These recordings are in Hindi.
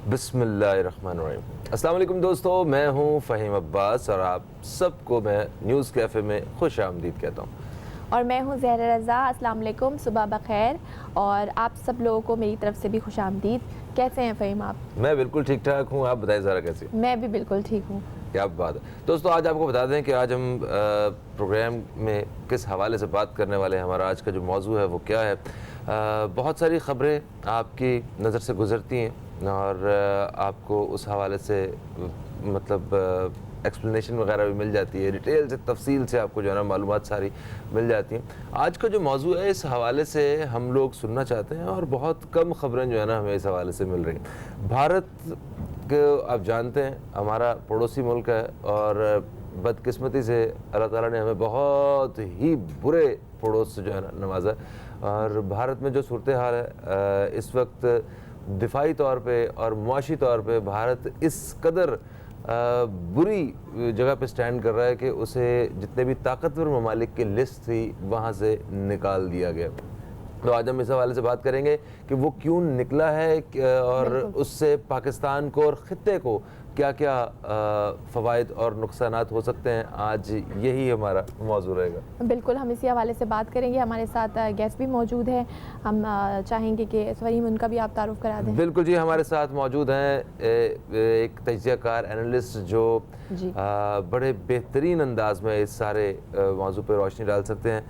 बिस्मिल्लाहिर्रहमानिर्रहीम। अस्सलाम वालेकुम दोस्तों, मैं हूं फ़हीम अब्बास और आप सबको मैं न्यूज़ कैफ़े में खुश आमदीद कहता हूं। और मैं हूँ ज़हरा रज़ा। अस्सलाम वालेकुम, सुबह बख़ैर और आप सब लोगों को मेरी तरफ से भी खुशामदीद। कैसे हैं फ़हीम आप? मैं बिल्कुल ठीक ठाक हूं, आप बताएं ज़रा कैसी हैं? मैं भी बिल्कुल ठीक हूँ। क्या बात है। दोस्तों आज आपको बता दें कि आज हम प्रोग्राम में किस हवाले से बात करने वाले हैं। हमारा आज का जो मौजू है वो क्या है। बहुत सारी ख़बरें आपकी नज़र से गुज़रती हैं और आपको उस हवाले से मतलब एक्सप्लेनेशन वगैरह भी मिल जाती है, डिटेल से तफसील से आपको जो है ना मालूमात सारी मिल जाती हैं। आज का जो मौजू है इस हवाले से हम लोग सुनना चाहते हैं और बहुत कम ख़बरें जो है ना हमें इस हवाले से मिल रही हैं। भारत को आप जानते हैं हमारा पड़ोसी मुल्क है और बदकिस्मती से अल्लाह ताला ने हमें बहुत ही बुरे पड़ोस से जो है ना नवाजा। और भारत में जो सूरत हाल है इस वक्त दिफाई तौर पे और मुआशी तौर पे भारत इस कदर बुरी जगह पे स्टैंड कर रहा है कि उसे जितने भी ताकतवर ममालिक की लिस्ट थी वहाँ से निकाल दिया गया। तो आज हम इस हवाले से बात करेंगे कि वो क्यों निकला है और उससे पाकिस्तान को और ख़ित्ते को क्या क्या फ़वाइद और नुकसानात हो सकते हैं। आज यही हमारा मौजू रहेगा। बिल्कुल, हम इसी हवाले से बात करेंगे। हमारे साथ गेस्ट भी मौजूद हैं। हम चाहेंगे कि फ़हीम उनका भी आप तारुफ़ करा दें। बिल्कुल जी, हमारे साथ मौजूद हैं एक तजज़ियाकार एनालिस्ट जो बड़े बेहतरीन अंदाज में इस सारे मौजू पर रोशनी डाल सकते हैं।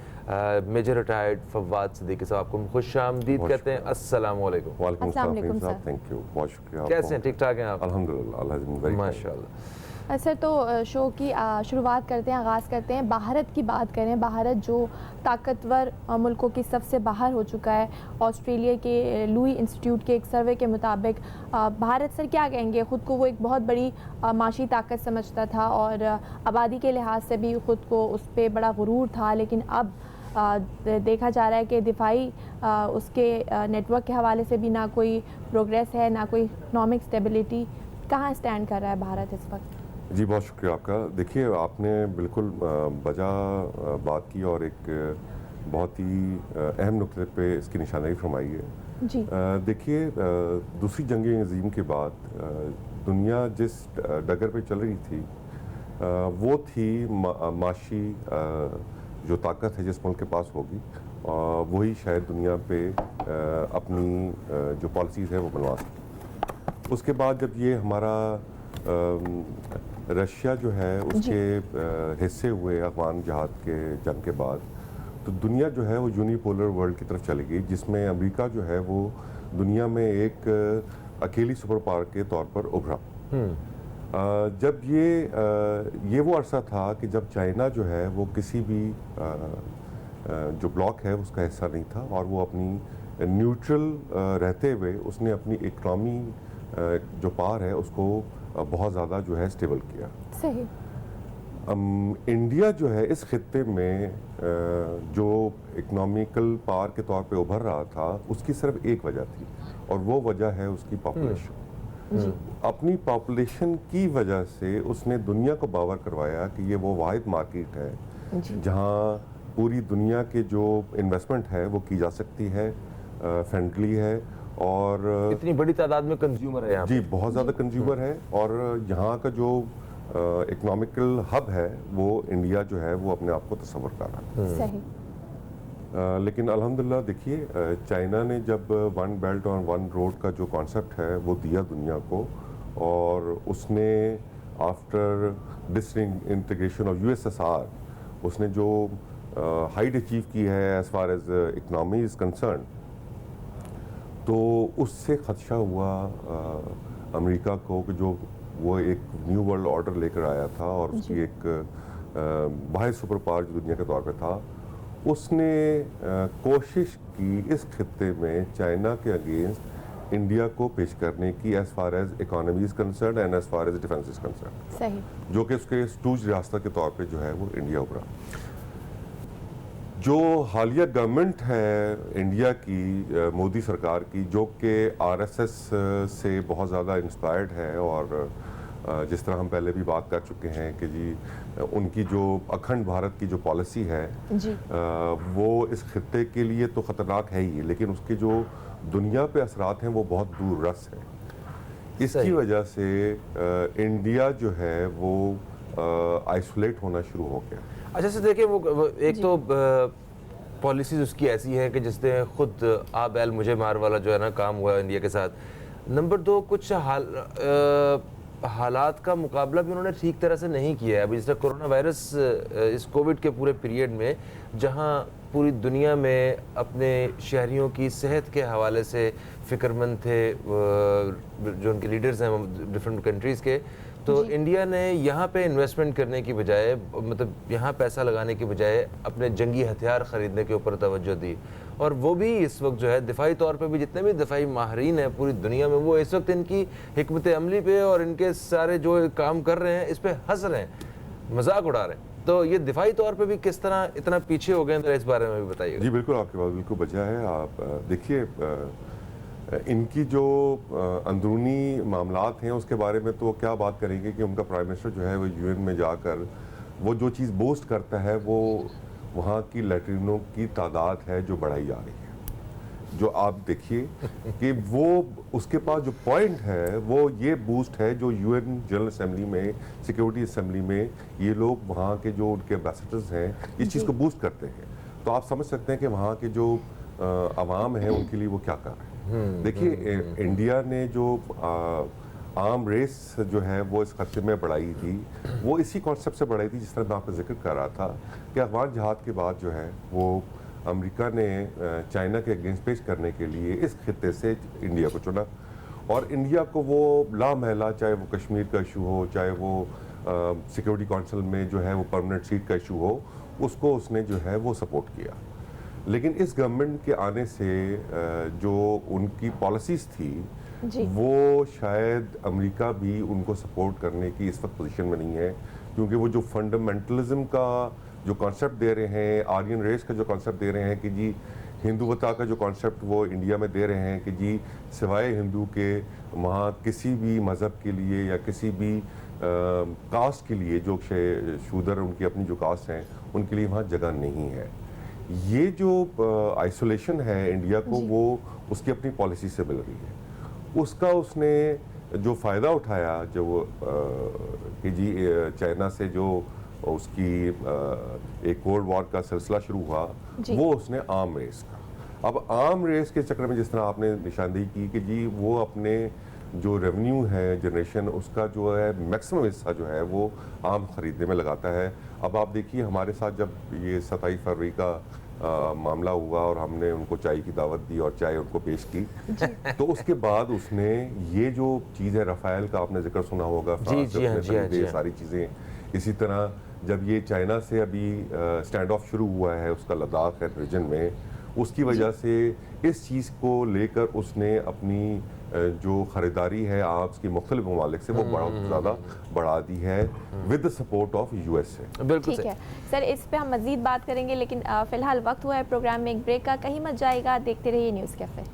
मेजर रिटायर्ड फवाद सिद्दीकी साहब, आपको खुश आमदीद कहते हैं। अस्सलाम वालेकुम। अस्सलाम वालेकुम सर। थैंक यू, बहुत शुक्रिया। कैसे हैं, ठीक ठाक हैं आप? अल्हम्दुलिल्लाह माशाल्लाह। सर तो शो की शुरुआत करते हैं, आगाज़ करते हैं। भारत की बात करें, भारत जो ताकतवर मुल्कों की सबसे बाहर हो चुका है। ऑस्ट्रेलिया के लुई इंस्टीट्यूट के एक सर्वे के मुताबिक भारत सर क्या कहेंगे, ख़ुद को वो एक बहुत बड़ी माशी ताकत समझता था और आबादी के लिहाज से भी ख़ुद को उस पर बड़ा गुरूर था। लेकिन अब देखा जा रहा है कि दिफाई उसके नेटवर्क के हवाले से भी ना कोई प्रोग्रेस है, ना कोई इकनॉमिक स्टेबिलिटी। कहाँ स्टैंड कर रहा है भारत इस वक्त? जी, बहुत शुक्रिया आपका। देखिए, आपने बिल्कुल बजा बात की और एक बहुत ही अहम नुक्ते पे इसकी निशानदेही फरमाई है जी। देखिए, दूसरी जंग अज़ीम के बाद दुनिया जिस डगर पे चल रही थी वो थी माशी जो ताकत है जिस मुल्क के पास होगी वही शायद दुनिया पे अपनी जो पॉलिसीज़ है वो बनवा सके। उसके बाद जब ये हमारा रशिया जो है उसके हिस्से हुए अफगान जहाद के जंग के बाद, तो दुनिया जो है वो यूनिपोलर वर्ल्ड की तरफ चली गई, जिसमें अमेरिका जो है वो दुनिया में एक अकेली सुपर पावर के तौर पर उभरा। जब ये वो अरसा था कि जब चाइना जो है वो किसी भी जो ब्लॉक है उसका हिस्सा नहीं था और वो अपनी न्यूट्रल रहते हुए उसने अपनी इकनॉमी जो पावर है उसको बहुत ज़्यादा जो है स्टेबल किया। सही। इंडिया जो है इस खित्ते में जो इकनॉमिकल पावर के तौर पे उभर रहा था उसकी सिर्फ एक वजह थी और वो वजह है उसकी पॉपुलेशन। अपनी पॉपुलेशन की वजह से उसने दुनिया को बावर करवाया कि ये वो वाहिद मार्केट है जहाँ पूरी दुनिया के जो इन्वेस्टमेंट है वो की जा सकती है, फ्रेंडली है और इतनी बड़ी तादाद में कंज्यूमर है यहाँ जी, बहुत ज़्यादा कंज्यूमर है और यहाँ का जो इकोनॉमिकल हब है वो इंडिया जो है वो अपने आप को तस्वर कर रहा है। सही। लेकिन अल्हम्दुलिल्लाह देखिए, चाइना ने जब वन बेल्ट और वन रोड का जो कॉन्सेप्ट है वो दिया दुनिया को और उसने आफ्टर डिसइंटीग्रेशन ऑफ यूएसएसआर उसने जो हाइट अचीव की है as far as economy is concern, तो उससे खदशा हुआ अमेरिका को कि जो वो एक न्यू वर्ल्ड ऑर्डर लेकर आया था और उसकी एक वाहिद सुपर पावर जो दुनिया के तौर पे था, उसने कोशिश की इस खित्ते में चाइना के अगेंस्ट इंडिया को पेश करने की as far as economy is concern and as far as defence is concern. सही। जो कि उसके स्टूज रियासत के तौर पे जो है वो इंडिया उभरा। जो हालिया गवर्नमेंट है इंडिया की, मोदी सरकार की, जो कि आरएसएस से बहुत ज़्यादा इंस्पायर्ड है और जिस तरह हम पहले भी बात कर चुके हैं कि जी उनकी जो अखंड भारत की जो पॉलिसी है वो इस खित्ते के लिए तो ख़तरनाक है ही, लेकिन उसके जो दुनिया पे असरात हैं वो बहुत दूर रस है। इसकी सही। वजह से इंडिया जो है वो आइसोलेट होना शुरू हो गया। अच्छा से देखिए वो एक तो पॉलिसीज उसकी ऐसी है कि जिसने खुद आ बैल मुझे मार वाला जो है ना काम हुआ है इंडिया के साथ। नंबर दो, कुछ हालात का मुकाबला भी उन्होंने ठीक तरह से नहीं किया है। अभी जैसे कोरोना वायरस, इस कोविड के पूरे पीरियड में जहां पूरी दुनिया में अपने शहरियों की सेहत के हवाले से फ़िक्रमंद थे जो उनके लीडर्स हैं डिफरेंट कंट्रीज़ के, तो इंडिया ने यहाँ पे इन्वेस्टमेंट करने की बजाय, मतलब यहाँ पैसा लगाने की बजाय अपने जंगी हथियार ख़रीदने के ऊपर तवज्जो दी। और वो भी इस वक्त जो है दिफाई तौर पे भी जितने भी दिफाई माहरीन हैं पूरी दुनिया में, वो इस वक्त इनकी हिकमत अमली पे और इनके सारे जो काम कर रहे हैं इस पे हंस रहे हैं, मजाक उड़ा रहे हैं। तो ये दिफाई तौर पे भी किस तरह इतना पीछे हो गए, इस बारे में भी बताइए। जी बिल्कुल, आपकी बात बिल्कुल बचा है। आप देखिए, इनकी जो अंदरूनी मामलात हैं उसके बारे में तो वो क्या बात करेंगे कि उनका प्राइम मिनिस्टर जो है वो यूएन में जाकर वो जो चीज़ बोस्ट करता है वो वहाँ की लैट्रिनों की तादाद है जो बढ़ाई जा रही है। जो आप देखिए कि वो उसके पास जो पॉइंट है वो ये बूस्ट है जो यूएन जनरल असेंबली में, सिक्योरिटी असेंबली में ये लोग वहाँ के जो उनके एम्बेसडर्स हैं इस चीज़ को बूस्ट करते हैं। तो आप समझ सकते हैं कि वहाँ के जो अवाम है उनके लिए वो क्या कर रहे हैं। देखिए, इंडिया ने जो आर्म रेस जो है वो इस खर्चे में बढ़ाई थी, वो इसी कॉन्सेप्ट से बढ़ाई थी जिस तरह मैं आपका जिक्र कर रहा था कि अफगान जहाद के बाद जो है वो अमेरिका ने चाइना के अगेंस्ट पेश करने के लिए इस खित्ते से इंडिया को चुना। और इंडिया को वो लामहला, चाहे वो कश्मीर का इशू हो, चाहे वो सिक्योरिटी काउंसिल में जो है वो परमानेंट सीट का इशू हो, उसको उसने जो है वो सपोर्ट किया। लेकिन इस गवर्नमेंट के आने से जो उनकी पॉलिसीज़ थी वो शायद अमेरिका भी उनको सपोर्ट करने की इस वक्त पोजीशन में नहीं है, क्योंकि वो जो फंडामेंटलिज्म का जो कॉन्सेप्ट दे रहे हैं, आर्यन रेस का जो कॉन्सेप्ट दे रहे हैं कि जी हिंदुवता का जो कॉन्सेप्ट वो इंडिया में दे रहे हैं कि जी सिवाय हिंदू के वहाँ किसी भी मज़हब के लिए या किसी भी कास्ट के लिए जो शूदर उनकी अपनी जो कास्ट हैं उनके लिए वहाँ जगह नहीं है। ये जो आइसोलेशन है इंडिया को, वो उसकी अपनी पॉलिसी से मिल रही है। उसका उसने जो फ़ायदा उठाया, जो कि जी चाइना से जो उसकी एक कोल्ड वॉर का सिलसिला शुरू हुआ, वो उसने आर्म रेस का। अब आर्म रेस के चक्कर में जिस तरह आपने निशानदेही की कि जी वो अपने जो रेवेन्यू है जनरेशन उसका जो है मैक्सिमम हिस्सा जो है वो आम ख़रीदने में लगाता है। अब आप देखिए हमारे साथ जब ये 27 फरवरी का मामला हुआ और हमने उनको चाय की दावत दी और चाय उनको पेश की, तो उसके बाद उसने ये जो चीज़ है, रफ़ाइल का आपने जिक्र सुना होगा, सारी चीज़ें, इसी तरह जब ये चाइना से अभी स्टैंड ऑफ शुरू हुआ है उसका लद्दाख रीजन में, उसकी वजह से इस चीज़ को लेकर उसने अपनी जो ख़रीदारी है आर्म्स की मुख्तलिफ ममालिक से वो बहुत ज़्यादा बढ़ा दी है with the support of USA. बिल्कुल ठीक है सर, इस पे हम मज़ीद बात करेंगे, लेकिन फ़िलहाल वक्त हुआ है प्रोग्राम में एक ब्रेक का। कहीं मत जाएगा, देखते रहिए न्यूज़ कैफ़े।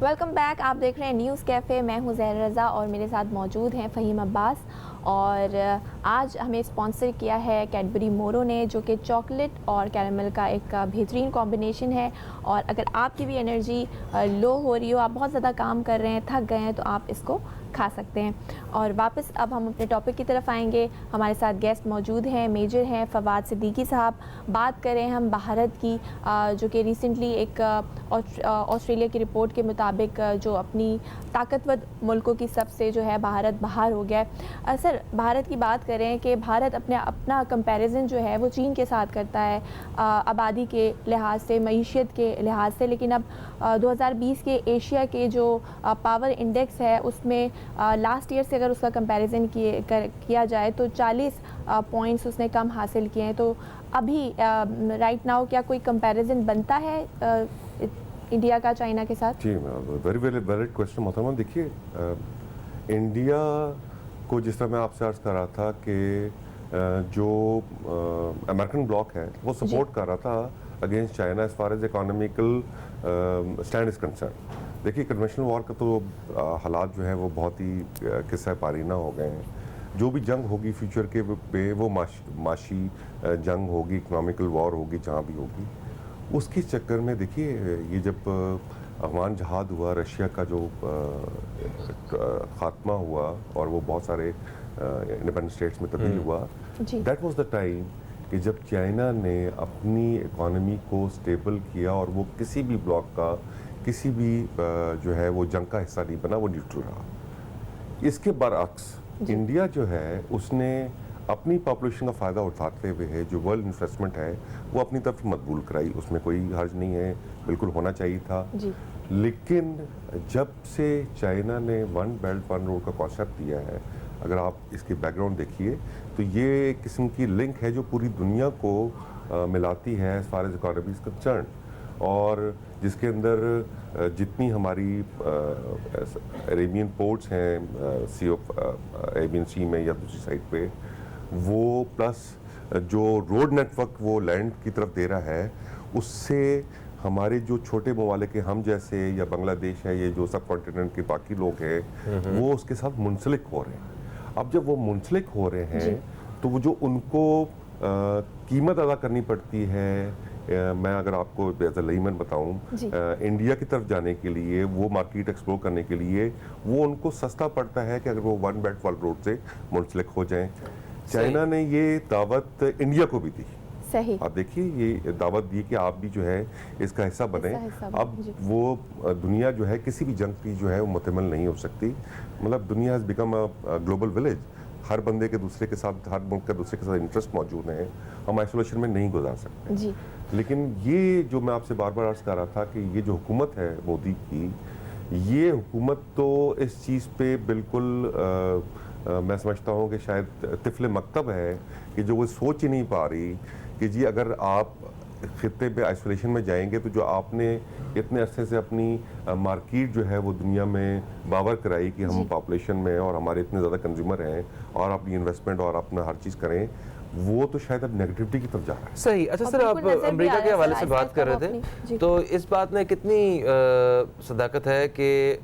वेलकम बैक, आप देख रहे हैं न्यूज़ कैफ़े। मैं हूं ज़हरा रज़ा और मेरे साथ मौजूद हैं फ़हीम अब्बास। और आज हमें स्पॉन्सर किया है कैडबरी मोरो ने, जो कि चॉकलेट और कैरामल का एक बेहतरीन कॉम्बिनेशन है। और अगर आपकी भी एनर्जी लो हो रही हो, आप बहुत ज़्यादा काम कर रहे हैं, थक गए हैं, तो आप इसको खा सकते हैं। और वापस अब हम अपने टॉपिक की तरफ आएंगे। हमारे साथ गेस्ट मौजूद हैं, मेजर हैं फवाद सिद्दीकी साहब। बात करें हम भारत की, जो कि रिसेंटली एक ऑस्ट्रेलिया की रिपोर्ट के मुताबिक जो अपनी ताकतवर मुल्कों की सबसे जो है भारत बाहर हो गया है। सर, भारत की बात करें कि भारत अपना कंपैरिजन जो है वो चीन के साथ करता है आबादी के लिहाज से, मईशत के लिहाज से, लेकिन अब 2020 के एशिया के जो पावर इंडेक्स है उसमें लास्ट ईयर से अगर उसका कंपैरिजन किया जाए तो 40 पॉइंट्स उसने कम हासिल किए हैं। तो अभी राइट नाउ क्या कोई कंपैरिजन बनता है इंडिया का चाइना के साथ? जी, वेरी वेरी वैलिड क्वेश्चन मोहतरमा। देखिए, इंडिया को जिस तरह मैं आपसे अर्ज़ कर रहा था कि जो अमेरिकन ब्लॉक है वो सपोर्ट कर रहा था against China as far as economical stand is concern. देखिए कन्वेंशनल वॉर का तो हालात जो है वो बहुत ही किस्सा पारीना हो गए हैं। जो भी जंग होगी फ्यूचर के पे वो माशी जंग होगी, इकोनॉमिकल वॉर होगी, जहाँ भी होगी। उसके चक्कर में देखिए ये जब अफगान जहाद हुआ, रशिया का जो खात्मा हुआ और वो बहुत सारे इंडिपेंडेंट स्टेट्स में तब्दील हुआ, दैट वाज द टाइम कि जब चाइना ने अपनी इकोनॉमी को स्टेबल किया और वो किसी भी ब्लॉक का, किसी भी जो है वो जंग का हिस्सा नहीं बना, वो न्यूट्रल रहा। इसके बरअक्स इंडिया जो है उसने अपनी पॉपुलेशन का फ़ायदा उठाते हुए जो वर्ल्ड इन्वेस्टमेंट है वो अपनी तरफ मकबूल कराई, उसमें कोई हर्ज नहीं है, बिल्कुल होना चाहिए था जी। लेकिन जब से चाइना ने वन बेल्ट वन रोड का कॉन्सेप्ट दिया है, अगर आप इसकी बैकग्राउंड देखिए तो ये एक किस्म की लिंक है जो पूरी दुनिया को मिलाती है as far as economy is concern, और जिसके अंदर जितनी हमारी अरेबियन पोर्ट्स हैं सी ऑफ अरेबियन सी में या दूसरी साइड पे, वो प्लस जो रोड नेटवर्क वो लैंड की तरफ दे रहा है, उससे हमारे जो छोटे ममालिक हैं हम जैसे या बांग्लादेश है, ये जो सब कॉन्टिनेंट के बाकी लोग हैं वो उसके साथ मुंसलिक हो रहे हैं। अब जब वो मुंसलिक हो रहे हैं तो वो जो उनको कीमत अदा करनी पड़ती है, मैं अगर आपको एज अ लेमन बताऊं, इंडिया की तरफ जाने के लिए, वो मार्केट एक्सप्लोर करने के लिए वो उनको सस्ता पड़ता है कि अगर वो वन बेल्ट वन रोड से मुंसलिक हो जाएं। चाइना ने ये दावत इंडिया को भी दी। सही। आप देखिए ये दावत दी कि आप भी जो है इसका हिस्सा बने। अब वो दुनिया जो है किसी भी जंग की जो है वो मुतमल नहीं हो सकती। मतलब दुनिया has become a global village. हर बंदे के दूसरे के साथ, हर मुल्क का दूसरे के साथ इंटरेस्ट मौजूद है, हम आइसोलेशन में नहीं गुजार सकते जी। लेकिन ये जो मैं आपसे बार बार अर्ज कर रहा था कि ये जो हुकूमत है मोदी की, ये हुकूमत तो इस चीज़ पे बिल्कुल मैं समझता हूँ कि शायद तिफले मकतब है कि जो वो सोच ही नहीं पा रही कि जी अगर आप खित्ते पे आइसोलेशन में जाएंगे तो जो आपने इतने अरसे से अपनी मार्केट जो है वो दुनिया में बावर कराई कि हम पॉपुलेशन में और हमारे इतने ज़्यादा कंज्यूमर हैं और अपनी इन्वेस्टमेंट और अपना हर चीज़ करें, वो तो शायद अब नेगेटिविटी की तरफ जा रहा है। सही। अच्छा सर, आप अमेरिका के हवाले से बात कर रहे थे, तो इस बात में कितनी सदाकत है कि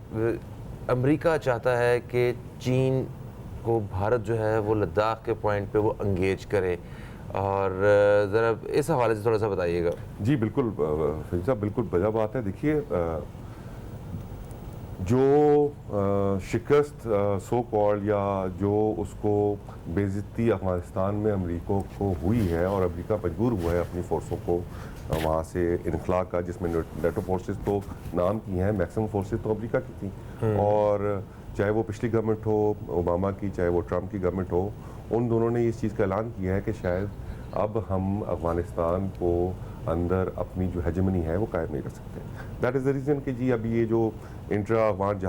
अमेरिका चाहता है कि चीन को भारत जो है वो लद्दाख के पॉइंट पे वो एंगेज करे, और ज़रा इस हवाले से थोड़ा सा बताइएगा। जी बिल्कुल फिर साहब, बिल्कुल वजह बात है। देखिए जो शिकस्त सो कॉल्ड या जो उसको बेइज्जती अफगानिस्तान में अमेरिका को हुई है और अमेरिका मजबूर हुआ है अपनी फोर्सों को वहाँ से इनखला का, जिसमें नेटो फोर्सेस तो नाम की हैं, मैक्सिमम फोर्सेस तो अमेरिका की थी, और चाहे वो पिछली गवर्नमेंट हो ओबामा की, चाहे वो ट्रंप की गवर्नमेंट हो, उन दोनों ने इस चीज़ का ऐलान किया है कि शायद अब हम अफगानिस्तान को अंदर अपनी जो हेजेमनी है वो कायम नहीं कर सकते। दैट इज़ द रीज़न कि जी अभी ये जो इंट्रा अफगान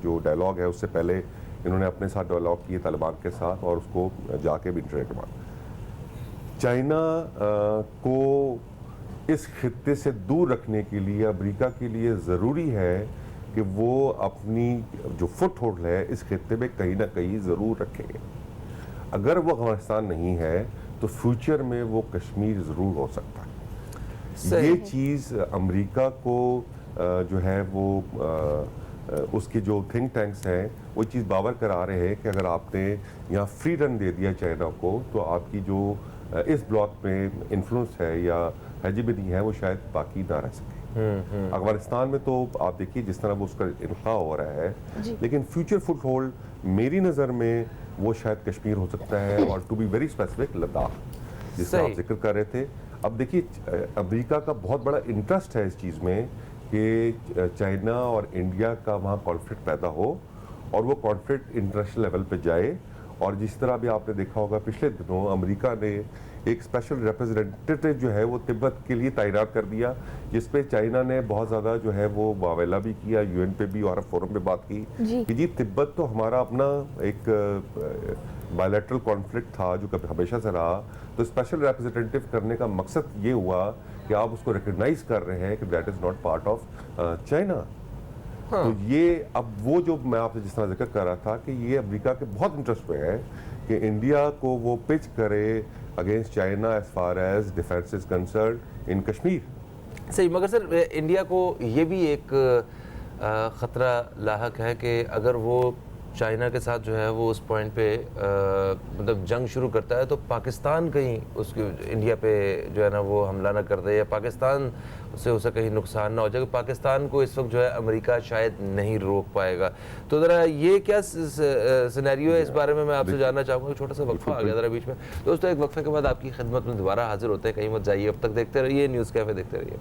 जो डायलॉग है उससे पहले इन्होंने अपने साथ डायलॉग किए तालिबान के साथ, और उसको जाके भी इंटरव्यू के बाद चाइना को इस खित्ते से दूर रखने के लिए अमेरिका के लिए ज़रूरी है कि वो अपनी जो फुट होल्ड है इस खित्ते में कहीं ना कहीं ज़रूर रखेंगे। अगर वो अफगानिस्तान नहीं है तो फ्यूचर में वो कश्मीर ज़रूर हो सकता है। ये चीज़ अमेरिका को जो है वो उसके जो थिंक टैंक्स हैं वो चीज़ बावर करा रहे हैं कि अगर आपने यहाँ फ्री रन दे दिया चाइना को तो आपकी जो इस ब्लॉक में इन्फ्लुएंस है या हेजेमनी है वो शायद बाकी ना रह सके। अफगानिस्तान में तो आप देखिए जिस तरह वो उसका इनखा हो रहा है, लेकिन फ्यूचर फुट होल्ड मेरी नज़र में वो शायद कश्मीर हो सकता है, और to be very specific Ladakh, जिसका आप जिक्र कर रहे थे। अब देखिए अमेरिका का बहुत बड़ा इंटरेस्ट है इस चीज़ में कि चाइना और इंडिया का वहाँ कॉन्फ्लिक्ट पैदा हो और वो कॉन्फ्लिक्ट इंटरनेशनल लेवल पे जाए। और जिस तरह भी आपने देखा होगा पिछले दिनों अमेरिका ने एक स्पेशल रिप्रेजेंटेटिव जो है वो तिब्बत के लिए तैनात कर दिया, जिस पे चाइना ने बहुत ज़्यादा जो है वो वावेला भी किया, यूएन पे भी और फोरम पे बात की कि जी तिब्बत तो हमारा अपना एक बायलैटरल कॉन्फ्लिक्ट था जो कभी हमेशा से रहा, तो स्पेशल रिप्रेजेंटेटिव करने का मकसद ये हुआ कि आप उसको रिकग्नाइज कर रहे हैं कि that is not part of China. तो ये अब वो जो मैं आपसे जिस तरह जिक्र कर रहा था कि ये अमेरिका के बहुत इंटरेस्ट में है कि कि इंडिया को वो पिच करे against China as far as defence is concern in Kashmir. सही, मगर सर इंडिया को ये भी एक ख़तरा लाहक है कि अगर वो चाइना के साथ जो है वो उस पॉइंट पे मतलब जंग शुरू करता है तो पाकिस्तान कहीं उसके इंडिया पे जो है ना वो हमला ना कर दे, या पाकिस्तान से उसे कहीं नुकसान ना हो जाए। पाकिस्तान को इस वक्त जो है अमेरिका शायद नहीं रोक पाएगा। तो ज़रा ये क्या सिनेरियो है, इस बारे में मैं आपसे जानना चाहूँगा। छोटा सा वक्फा आ गया ज़रा बीच में दोस्तों, एक वक्फे के बाद आपकी खिदमत में दोबारा हाजिर होते हैं, कहीं मत जाइए। अब तक देखते रहिए न्यूज़ कैफ़े, देखते रहिए।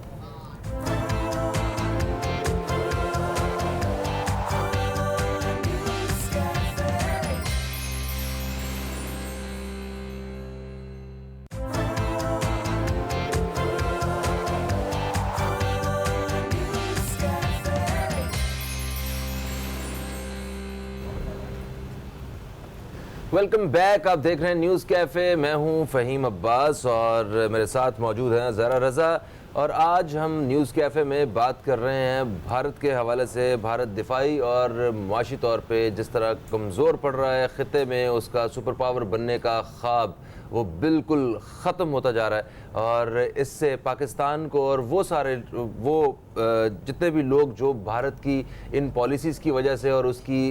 वेलकम बैक, आप देख रहे हैं न्यूज़ कैफ़े। मैं हूं फ़हीम अब्बास और मेरे साथ मौजूद हैं ज़रा रज़ा। और आज हम न्यूज़ कैफ़े में बात कर रहे हैं भारत के हवाले से। भारत दिफाई और मुआशी तौर पे जिस तरह कमज़ोर पड़ रहा है, ख़ित्ते में उसका सुपर पावर बनने का ख्वाब वो बिल्कुल ख़त्म होता जा रहा है। और इससे पाकिस्तान को और वो सारे जितने भी लोग जो भारत की इन पॉलिसीज़ की वजह से और उसकी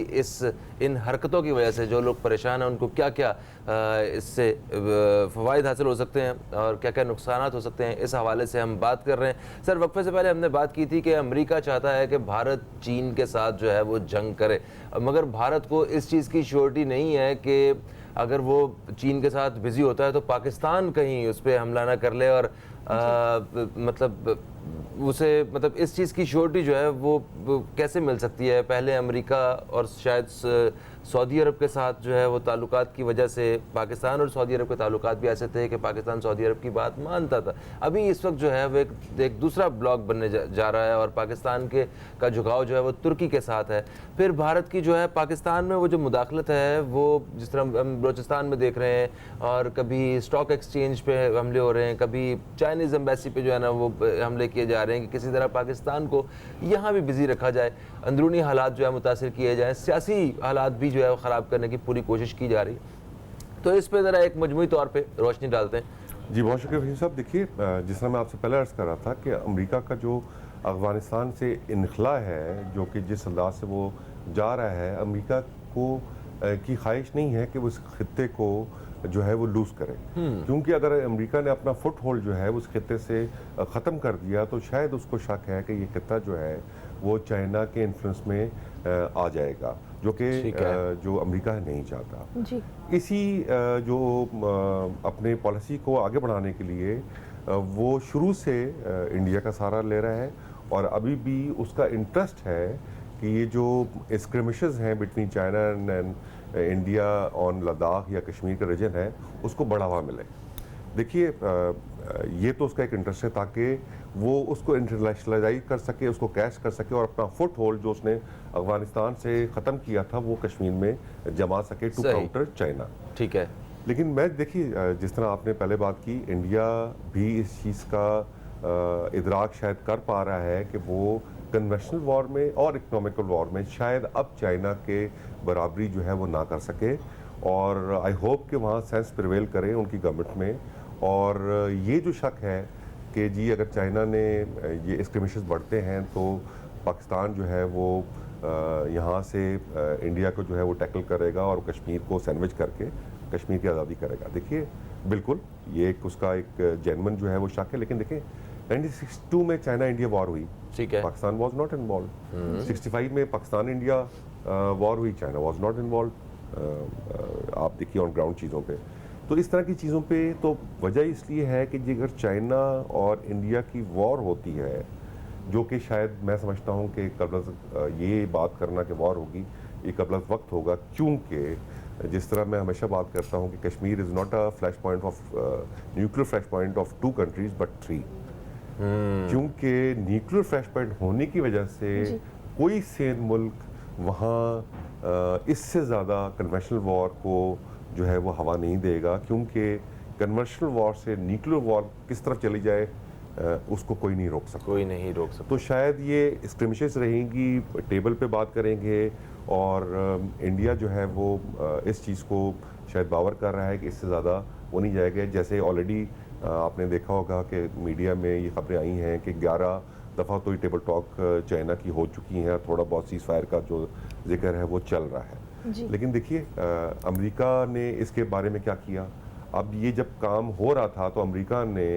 इन हरकतों की वजह से जो लोग परेशान हैं, उनको क्या क्या इससे फ़वाइद हासिल हो सकते हैं और क्या क्या नुकसान हो सकते हैं, इस हवाले से हम बात कर रहे हैं। सर, वक्फे से पहले हमने बात की थी कि अमेरिका चाहता है कि भारत चीन के साथ जो है वो जंग करे, मगर भारत को इस चीज़ की श्योरिटी नहीं है कि अगर वो चीन के साथ बिज़ी होता है तो पाकिस्तान कहीं उस पर हमला ना कर ले। और मतलब उसे मतलब इस चीज़ की श्योरिटी जो है वो कैसे मिल सकती है? पहले अमेरिका और शायद सऊदी अरब के साथ जो है वो ताल्लुकात की वजह से पाकिस्तान और सऊदी अरब के ताल्लुकात भी ऐसे थे कि पाकिस्तान सऊदी अरब की बात मानता था। अभी इस वक्त जो है वो एक दूसरा ब्लॉक बनने जा रहा है और पाकिस्तान का झुकाव जो है वो तुर्की के साथ है। फिर भारत की जो है पाकिस्तान में वो जो मुदाखलत है वो जिस तरह हम बलोचिस्तान में देख रहे हैं, और कभी स्टॉक एक्सचेंज पे हमले हो रहे हैं, कभी चाइनीज़ एम्बेसी पे जो है ना वो हमले किए जा रहे हैं कि किसी तरह पाकिस्तान को यहाँ भी बिज़ी रखा जाए, अंदरूनी हालात जो है मुतासिर किए जाएँ, सियासी हालात भी जो है वो ख़राब करने की पूरी कोशिश की जा रही है। तो इस पे ज़रा एक मजमूई तौर पे रोशनी डालते हैं। जी, बहुत शुक्रिया फहीम साहब। देखिए, जिस तरह मैं आपसे पहले अर्ज़ कर रहा था कि अमेरिका का जो अफ़गानिस्तान से इनखला है, जो कि जिस अंदाज से वो जा रहा है, अमेरिका को की ख्वाहिश नहीं है कि वो इस खित्ते को जो है वो लूज़ करे, क्योंकि अगर अमेरिका ने अपना फुट होल्ड जो है उस खित्ते से ख़त्म कर दिया तो शायद उसको शक है कि ये खित्ता जो है वो चाइना के इन्फ्लुएंस में आ जाएगा, जो कि जो अमेरिका नहीं चाहता। जी। इसी जो अपने पॉलिसी को आगे बढ़ाने के लिए वो शुरू से इंडिया का सहारा ले रहा है, और अभी भी उसका इंटरेस्ट है कि ये जो स्क्रिमिशेस हैं between China and India on Ladakh या कश्मीर का रीजन है उसको बढ़ावा मिले। देखिए, ये तो उसका एक इंटरेस्ट है ताकि वो उसको इंटरनेशनलाइज कर सके, उसको कैश कर सके और अपना फुट होल्ड जो उसने अफगानिस्तान से ख़त्म किया था वो कश्मीर में जमा सके टू काउंटर चाइना। ठीक है, लेकिन मैं देखिए जिस तरह आपने पहले बात की, इंडिया भी इस चीज़ का इदराक शायद कर पा रहा है कि वो कन्वेंशनल वॉर में और इकोनॉमिकल वॉर में शायद अब चाइना के बराबरी जो है वो ना कर सके, और आई होप कि वहाँ सेंस प्रिवेल करें उनकी गवर्नमेंट में। और ये जो शक है कि जी अगर चाइना ने ये स्क्रिमिशेस बढ़ते हैं तो पाकिस्तान जो है वो यहाँ से इंडिया को जो है वो टैकल करेगा और कश्मीर को सैंडविच करके कश्मीर की आज़ादी करेगा। देखिए, बिल्कुल ये एक उसका एक जेन्युइन जो है वो शक है, लेकिन देखिए 1962 में चाइना इंडिया वॉर हुई, ठीक है, पाकिस्तान वाज नॉट इन्वॉल्व। 65 में पाकिस्तान इंडिया वॉर हुई, चाइना वाज नॉट इन्वॉल्व। आप देखिए ऑन ग्राउंड चीज़ों पे। तो इस तरह की चीज़ों पे तो वजह इसलिए है कि अगर चाइना और इंडिया की वॉर होती है, जो कि शायद मैं समझता हूँ कि कबल ये बात करना कि वॉर होगी ये कबल वक्त होगा, क्योंकि जिस तरह मैं हमेशा बात करता हूँ कि Kashmir is not a flash point of nuclear flash point of 2 countries but 3, क्योंकि न्यूक्लियर फ्लैश पॉइंट होने की वजह से कोई सेन मुल्क वहाँ इससे ज़्यादा कन्वेंशनल वॉर को जो है वो हवा नहीं देगा, क्योंकि कन्वेंशनल वॉर से न्यूक्लियर वॉर किस तरफ चली जाए उसको कोई नहीं रोक सकता। कोई नहीं रोक सकता। तो शायद ये स्क्रिमिशेस रहेंगी, टेबल पे बात करेंगे और इंडिया जो है वो इस चीज़ को शायद बावर कर रहा है कि इससे ज़्यादा वो नहीं जाएगा। जैसे ऑलरेडी आपने देखा होगा कि मीडिया में ये खबरें आई हैं कि 11 दफ़ा तो ये टेबल टॉक चाइना की हो चुकी हैं, थोड़ा बहुत सीज़ फायर का जो जिक्र है वो चल रहा है। लेकिन देखिए अमेरिका ने इसके बारे में क्या किया, अब ये जब काम हो रहा था तो अमेरिका ने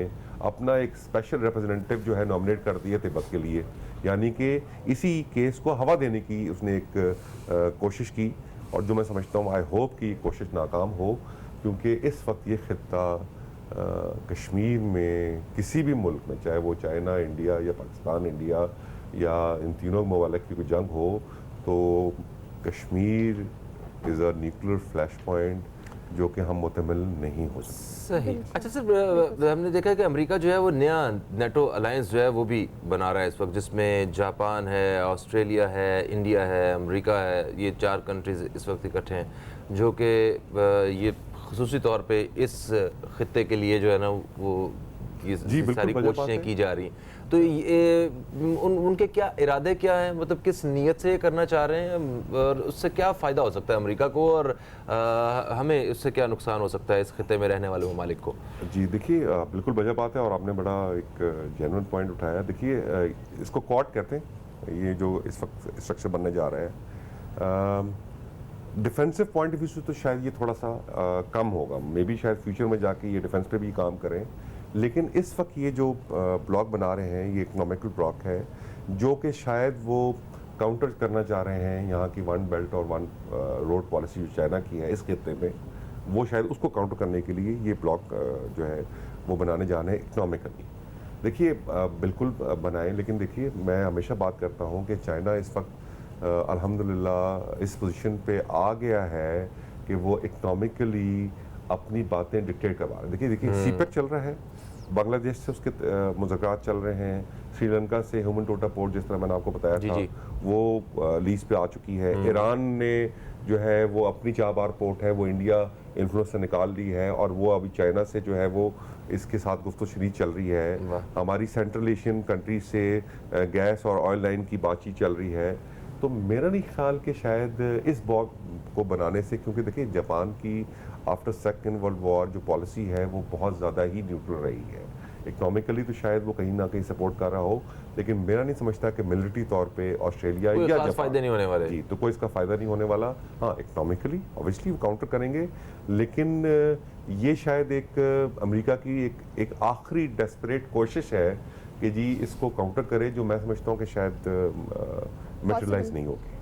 अपना एक स्पेशल रिप्रेजेंटेटिव जो है नॉमिनेट कर दिया तिब्बत के लिए, यानी कि इसी केस को हवा देने की उसने एक कोशिश की। और जो मैं समझता हूँ आई होप कि ये कोशिश नाकाम हो, क्योंकि इस वक्त ये खित्ता कश्मीर में किसी भी मुल्क में, चाहे वो चाइना इंडिया या पाकिस्तान इंडिया या इन तीनों ममालिक की कोई जंग हो, तो Kashmir is a nuclear flash point जो कि हम मुतमिल नहीं हो सकते। सही। अच्छा सर, हमने देखा है कि अमेरिका जो है वो नया नेटो अलायंस जो है वो भी बना रहा है इस वक्त, जिसमें जापान है, ऑस्ट्रेलिया है, इंडिया है, अमेरिका है, ये 4 कंट्रीज़ इस वक्त इकट्ठे हैं, जो कि ये खुसूसी तौर पे इस खित्ते के लिए जो है ना वो ये सारी कोशिशें की जा रही हैं। तो ये उनके क्या इरादे क्या हैं, मतलब किस नीयत से ये करना चाह रहे हैं और उससे क्या फ़ायदा हो सकता है अमेरिका को और हमें उससे क्या नुकसान हो सकता है इस खित्ते में रहने वाले ममालिक को? जी देखिए, बिल्कुल वजह बात है और आपने बड़ा एक जेन्युइन पॉइंट उठाया। देखिए, इसको क्वाड कहते हैं, ये जो इस वक्त स्ट्रक्चर बनने जा रहा है। डिफेंसिव पॉइंट ऑफ व्यू से तो शायद ये थोड़ा सा कम होगा, मे बी शायद फ्यूचर में जाके ये डिफेंस पे भी काम करें, लेकिन इस वक्त ये जो ब्लॉक बना रहे हैं ये इकोनॉमिकल ब्लॉक है, जो कि शायद वो काउंटर करना चाह रहे हैं यहाँ की 1 बेल्ट और 1 रोड पॉलिसी जो चाइना की है इस खित्ते में, वो शायद उसको काउंटर करने के लिए ये ब्लॉक जो है वो बनाने जा रहे हैं इकोनॉमिकली। देखिए, बिल्कुल बनाएं, लेकिन देखिए मैं हमेशा बात करता हूँ कि चाइना इस वक्त अल्हम्दुलिल्लाह इस पोजीशन पे आ गया है कि वो इकोनॉमिकली अपनी बातें डिक्टेट करवा रहे हैं। देखिए सीपेक चल रहा है, बांग्लादेश से उसके मुज़ाकरात चल रहे हैं, श्रीलंका से ह्यूमन टोटा पोर्ट जिस तरह मैंने आपको बताया था वो लीज पे आ चुकी है। ईरान ने जो है वो अपनी चाबार पोर्ट है वो इंडिया इन्फ्लुएंस से निकाल ली है और वो अभी चाइना से जो है वो इसके साथ गुफ्तगू चल रही है। हमारी सेंट्रल एशियन कंट्री से गैस और ऑयल लाइन की बातचीत चल रही है। तो मेरा नहीं ख्याल कि शायद इस ब्लॉक को बनाने से, क्योंकि देखिए जापान की आफ्टर सेकेंड वर्ल्ड वॉर जो पॉलिसी है वो बहुत ज़्यादा ही न्यूट्रल रही है। इकोनॉमिकली तो शायद वो कहीं ना कहीं सपोर्ट कर रहा हो, लेकिन मेरा नहीं समझता कि मिलिट्री तौर पे ऑस्ट्रेलिया या जापान फायदे नहीं होने वाले। जी, तो कोई इसका फ़ायदा नहीं होने वाला। हाँ, इकोनॉमिकली ऑब्वियसली वो काउंटर करेंगे, लेकिन ये शायद एक अमेरिका की एक आखिरी डेस्परेट कोशिश है कि जी इसको काउंटर करे, जो मैं समझता हूँ कि शायद मटेरियलाइज नहीं होगी।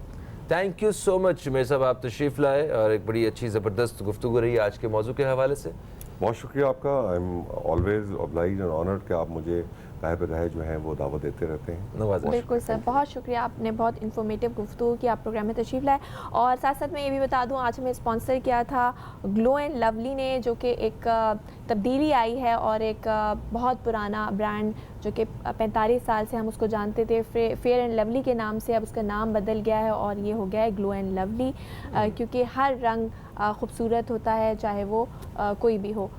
थैंक यू सो मच मेरे साहब, आप तशरीफ़ लाए और एक बड़ी अच्छी ज़बरदस्त गुफ्तगू रही आज के मौजू के हवाले से। बहुत शुक्रिया आपका। I am always oblige and honoured कि आप मुझे गाहे बगाहे जो हैं वो दावत देते रहते हैं। बिल्कुल सर, बहुत शुक्रिया, आपने बहुत इन्फॉर्मेटिव गुफ्तगू की, आप प्रोग्राम में तशरीफ़ लाए। और साथ साथ मैं ये भी बता दूं, आज हमें स्पॉन्सर किया था ग्लो एंड लवली ने, जो कि एक तब्दीली आई है और एक बहुत पुराना ब्रांड जो कि 45 साल से हम उसको जानते थे फेयर एंड लवली के नाम से, अब उसका नाम बदल गया है और ये हो गया है ग्लो एंड लवली, क्योंकि हर रंग खूबसूरत होता है, चाहे वो कोई भी हो।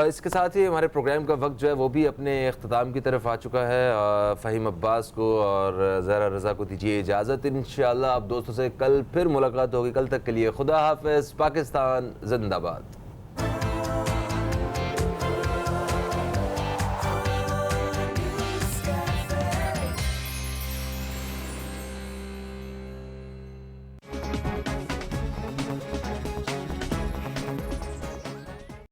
इसके साथ ही हमारे प्रोग्राम का वक्त जो है वो भी अपने अख्ताम की तरफ आ चुका है। फ़हीम अब्बास को और ज़हरा रज़ा को दीजिए इजाज़त। इंशाअल्लाह आप दोस्तों से कल फिर मुलाकात होगी। कल तक के लिए खुदा हाफ़िज़। पाकिस्तान जिंदाबाद।